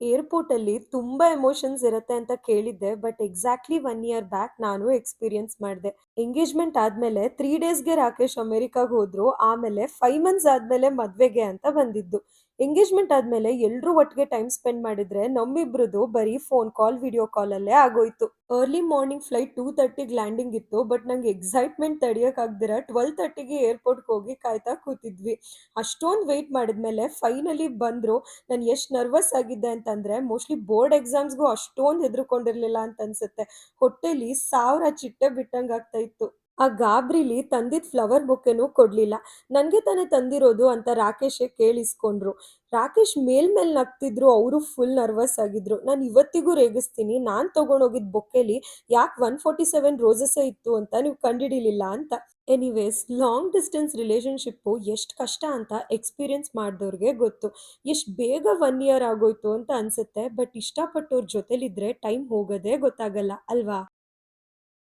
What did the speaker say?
ಏರ್‌ಪೋರ್ಟಲ್ಲಿ ತುಂಬಾ ಎಮೋಷನ್ಸ್ ಇರತ್ತೆ ಅಂತ ಕೇಳಿದ್ದೆ. ಬಟ್ ಎಕ್ಸಾಕ್ಟ್‌ಲಿ 1 ಇಯರ್ ಬ್ಯಾಕ್ ನಾನು ಎಕ್ಸ್‌ಪೀರಿಯನ್ಸ್ ಮಾಡ್ದೆ. ಎಂಗೇಜ್‌ಮೆಂಟ್ ಆದ್ಮೇಲೆ 3 ಡೇಸ್‌ಗೆ ರಾಕೇಶ್ ಅಮೆರಿಕಾಗ್ ಹೋದ್ರು. ಆಮೇಲೆ 5 ಮಂತ್ಸ್ ಆದ್ಮೇಲೆ ಮದ್ವೆಗೆ ಅಂತ ಬಂದಿದ್ದು. ಎಂಗೇಜ್‌ಮೆಂಟ್ ಆದ್ಮೇಲೆ ಎಲ್ರೂ ಒಟ್ಟಿಗೆ ಟೈಮ್ ಸ್ಪೆಂಡ್ ಮಾಡಿದ್ರೆ ನಮ್ಮಿಬ್ರದ್ದು ಬರೀ ಫೋನ್ ಕಾಲ್, ವಿಡಿಯೋ ಕಾಲಲ್ಲೇ ಆಗೋಯ್ತು. ಅರ್ಲಿ ಮಾರ್ನಿಂಗ್ ಫ್ಲೈಟ್ 2:30ಗೆ ಲ್ಯಾಂಡಿಂಗ್ ಇತ್ತು. ಬಟ್ ನಂಗೆ ಎಕ್ಸೈಟ್‌ಮೆಂಟ್ ತಡಿಯಕ್ಕಾಗ್ದಿರ 12:30ಗೆ ಏರ್‌ಪೋರ್ಟ್‌ಗೆ ಹೋಗಿ ಕಾಯ್ತಾ ಕೂತಿದ್ವಿ. ಅಷ್ಟೊಂದ್ ವೇಟ್ ಮಾಡಿದ್ಮೇಲೆ ಫೈನಲಿ ಬಂದ್ರು. ನಾನು ಎಷ್ಟು ನರ್ವಸ್ ಆಗಿದ್ದೆ ಅಂತಂದ್ರೆ ಮೋಸ್ಟ್ಲಿ ಬೋರ್ಡ್ ಎಕ್ಸಾಮ್ಸ್‌ಗೂ ಅಷ್ಟೊಂದು ಹೆದರ್ಕೊಂಡಿರ್ಲಿಲ್ಲ ಅಂತ ಅನ್ಸುತ್ತೆ. ಹೊಟ್ಟೆಲಿ 1000 ಚಿಟ್ಟೆ ಬಿಟ್ಟಂಗ್ ಆಗ್ತಾ ಇತ್ತು. ಆ ಗಾಬ್ರಿಲಿ ತಂದಿದ್ದ ಫ್ಲವರ್ ಬೊಕೆನೂ ಕೊಡ್ಲಿಲ್ಲ. "ನನ್ಗೆ ತಾನೇ ತಂದಿರೋದು" ಅಂತ ರಾಕೇಶೇ ಕೇಳಿಸ್ಕೊಂಡ್ರು. ರಾಕೇಶ್ ಮೇಲ್ಮೇಲ್ ನಗ್ತಿದ್ರು, ಅವ್ರು ಫುಲ್ ನರ್ವಸ್ ಆಗಿದ್ರು. ನಾನ್ ಇವತ್ತಿಗೂ ರೇಗಿಸ್ತೀನಿ, ನಾನ್ ತಗೊಂಡೋಗಿದ್ ಬೊಕೆಲಿ ಯಾಕ್ 147 ರೋಸಸ್ಸೇ ಇತ್ತು ಅಂತ ನೀವ್ ಕಂಡ್ಹಿಡೀಲಿಲ್ಲ ಅಂತ. ಎನಿವೇಸ್ ಲಾಂಗ್ ಡಿಸ್ಟೆನ್ಸ್ ರಿಲೇಶನ್‌ಶಿಪ್ಪು ಎಷ್ಟ್ ಕಷ್ಟ ಅಂತ ಎಕ್ಸ್‌ಪೀರಿಯನ್ಸ್ ಮಾಡ್ದೋರ್ಗೆ ಗೊತ್ತು. ಎಷ್ಟ್ ಬೇಗ 1 ಇಯರ್ ಆಗೋಯ್ತು ಅಂತ ಅನ್ಸುತ್ತೆ. ಬಟ್ ಇಷ್ಟಪಟ್ಟೋರ್ ಜೊತೆಲಿದ್ರೆ ಟೈಮ್ ಹೋಗೋದೇ ಗೊತ್ತಾಗಲ್ಲ ಅಲ್ವಾ?